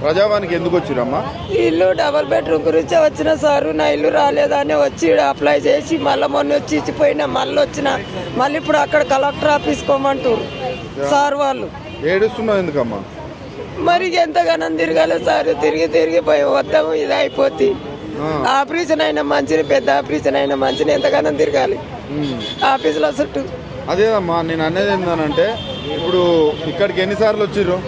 ప్రజావానికి ఎందుకు వచ్చిరమ్మా? ఇల్లు double bedroom గురించి వచ్చిన సారు, నా ఇల్లు రాలేదని వచ్చి అప్లై చేసి మళ్ళీ మొన్న వచ్చి ఇచ్చిపోయినా, మళ్ళీ వచ్చిన మళ్ళీ ఇప్పుడు అక్కడ కలెక్టర్ ఆఫీస్ కోమంటారు సార్ వాళ్ళు. ఏడుస్తున్నావు ఎందుకమ్మా? మరి ఎంతగానో తిరగాలి సార్, తిరిగి పోయి వద్దాము, ఇది అయిపోతుంది. ఆపరేషన్ అయినా మంచిని, పెద్ద ఆపరేషన్ అయినా మంచిని, ఎంతగానో తిరగాలి ఆఫీసులో చుట్టూ. అదేదమ్మా నేను అనేది ఏంటంటే, ఇప్పుడు ఇక్కడికి ఎన్నిసార్లు వచ్చిర్రు?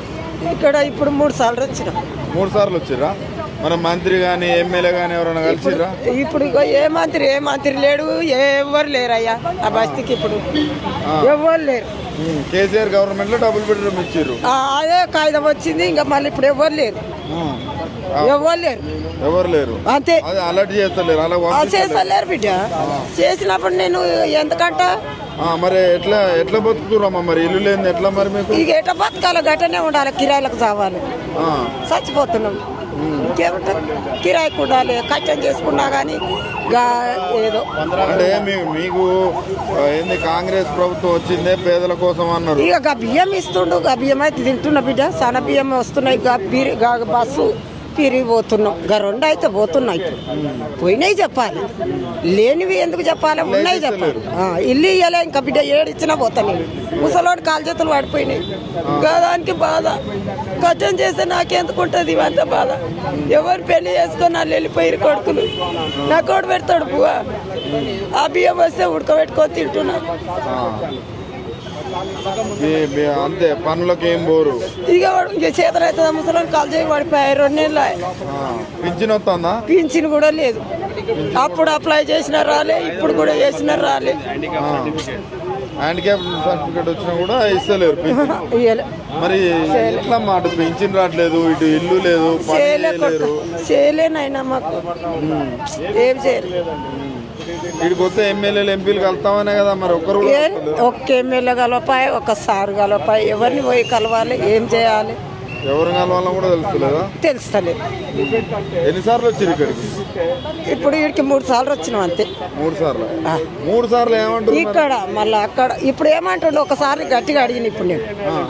ఇక్కడ ఇప్పుడు 3 సార్లు వచ్చిన. 3 సార్లు వచ్చిర్రా? మన మంత్రి కానీ ఎమ్మెల్యే కానీ ఎవరైనా కలిసిర్రా? ఇప్పుడు ఏ మంత్రి లేడు, ఎవరు లేరయ్యా ఆ బస్తీకి. ఇప్పుడు ఎవరు లేరు. కేసీఆర్ గవర్నమెంట్ లో డబుల్ బెడ్రూమ్ ఇచ్చిర్రు, అదే కాగితం వచ్చింది. ఇంకా మళ్ళీ ఇప్పుడు ఎవరు లేరు, ఎవరు లేరు అంతే. అదే అలర్ట్ చేస్తలేరు, అలా చేస్తలేరు బిడ్డ. చేసినప్పుడు నేను ఎందుకంట మరి ఎట్లా బతుకుతురమ్మా? మరి ఇల్లు లేదు ఎట్లా మరి మీకు? ఇక ఎట్లా బతకాలి, గట్టనే ఉండాలి, కిరాయిలకు చావాలి, చచ్చిపోతున్నాం. ఇంకేముంటుంది, కిరాయికి ఉండాలి, కష్టం చేసుకున్నా కానీ ఏదో. అంటే మీకు ఏంది కాంగ్రెస్ ప్రభుత్వం వచ్చిందే పేదల కోసం అన్నారు. ఇక బియ్యం ఇస్తుండు, బియ్యం అయితే తింటున్నా బిడ్డ. సన్న బియ్యం వస్తున్నాయి, బస్సు తిరిగిపోతున్నాం. 2 అయితే పోతున్నాయి. పోయినాయి చెప్పాలి, లేనివి ఎందుకు చెప్పాలి, ఉన్నాయి చెప్పాలి. ఇల్లు ఇయ్యలే ఇంకా బిడ్డ, ఏడిచ్చినా పోతాను. ముసలోడు కాలు చేతులు పడిపోయినాయి. దానికి బాధ, కష్టం చేస్తే నాకెందుకుంటుంది ఇవంతా బాధ. ఎవరు పెళ్లి చేసుకొని వాళ్ళు వెళ్ళిపోయారు కొడుకులు. నా కొడు పెడతాడు పువ్వా, ఆ బియ్యం వస్తే ఉడకబెట్టుకొని తింటున్నా. అంతే, పనులకు ఏం పోరు. ఇక చేతులు అవుతుందా, ముసలి కాలు చేయి పడిపోయారు. 2 నెలలు. పింఛన్ వస్తుందా? పింఛన్ కూడా లేదు. అప్పుడు అప్లై చేసినా రాలే, ఇప్పుడు కూడా చేసినా రాలే. హ్యాండిక్యాప్ సర్టిఫికేట్ వచ్చినా కూడా ఇస్తలేరు. మరి ఎట్లా మాట పింఛన్ రావట్లేదు, ఇటు ఇల్లు లేదు, చేయలేనైనా మాకు ఏం చేయలేదు. వీడికి వస్తే ఎమ్మెల్యేలు ఎంపీలు కలుతామనే కదా, మరి ఒక్క ఎమ్మెల్యే కలపాయి, ఒక సార్ కలపాయి, ఎవరిని పోయి కలవాలి, ఏం చేయాలి, ఎవరు కలవాలని కూడా తెలుస్తలేదా? తెలుస్తలేదు. ఎన్నిసార్లు వచ్చారు ఇక్కడికి? ఇప్పుడు వీడికి 3 సార్లు వచ్చినాం అంతే. 3 సార్లు ఏమంటారు ఇక్కడ మళ్ళీ అక్కడ? ఇప్పుడు ఏమంటుండే, ఒకసారి గట్టిగా అడిగిన. ఇప్పుడు నేను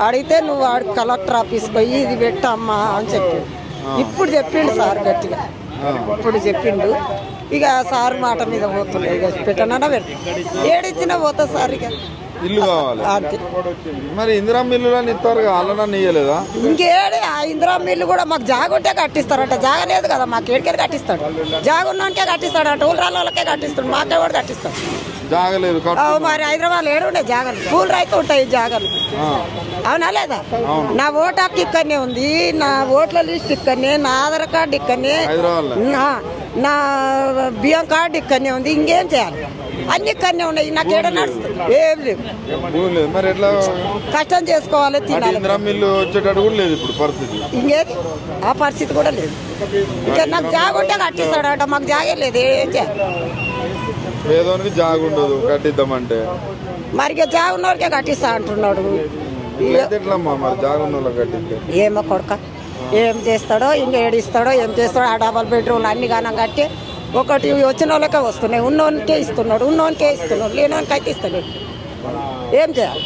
అడిగితే నువ్వు కలెక్టర్ ఆఫీస్ పోయి ఇది పెట్టమ్మా అని చెప్పి ఇప్పుడు చెప్పిండు సార్ గట్టిగా. ఇప్పుడు చెప్పిండు, ఇక సార్ మాట మీద పోతున్నాయి. ఇక పెట్టనన్నా పెడతా, ఏడిచ్చినా పోతా సార్. ఇక ఇల్లు కావాలి అంతే. మరి ఇందిరా మిల్లులని ఇస్తారు, వాళ్ళని ఇయ్యలేదా? ఇంకేడి ఆ ఇందిరా మిల్లు కూడా మాకు జాగ ఉంటే కట్టిస్తారంట. జాగ లేదు కదా మాకు, ఏడికెళ్ళి కట్టిస్తాడు. జాగ ఉన్నాకే కట్టిస్తాడు అంట, ఊళ్ళ వాళ్ళకే కట్టిస్తాడు, మాకే కూడా కట్టిస్తాడు. జాగలేదు మరి హైదరాబాద్ ఏడుండే జాగలు, పూలు రైతు ఉంటాయి జాగలు, అవునా లేదా? నా ఓటు హక్కు ఇక్కడనే ఉంది, నా ఓట్ల లిస్ట్ ఇక్కడనే, నా ఆధార్ కార్డు ఇక్కడనే, నా బియ్యం కార్డు ఇక్కడనే ఉంది. ఇంకేం చేయాలి, అన్ని ఇక్కడనే ఉన్నాయి. నాకు ఏడ నడుస్తుంది, ఏం లేవు. మరి ఎట్లా కష్టం చేసుకోవాలి, తినాలి. ఇంకేది ఆ పరిస్థితి కూడా లేదు. ఇంకా నాకు జాగ ఉంటే కట్టిస్తాడట, మాకు జాగే లేదు, ఏం చేయాలి? పేదోనికి జాగ ఉండదు, కట్టిద్దామంటే మరి జాగ ఉన్నోడికే కట్టిస్తా అంటున్నాడు. ఏమో కొడుక, ఏం చేస్తాడో, ఇంకా ఏడిస్తాడో, ఏం చేస్తాడో. ఆ డబల్ బెడ్రూమ్లు అన్ని గానం కట్టి ఒకటి వచ్చిన వాళ్ళకే వస్తున్నాయి, ఉన్నోనికే ఇస్తున్నాడు, లేనోనికైతే ఇస్తున్నాడు. ఏం చేయాలి?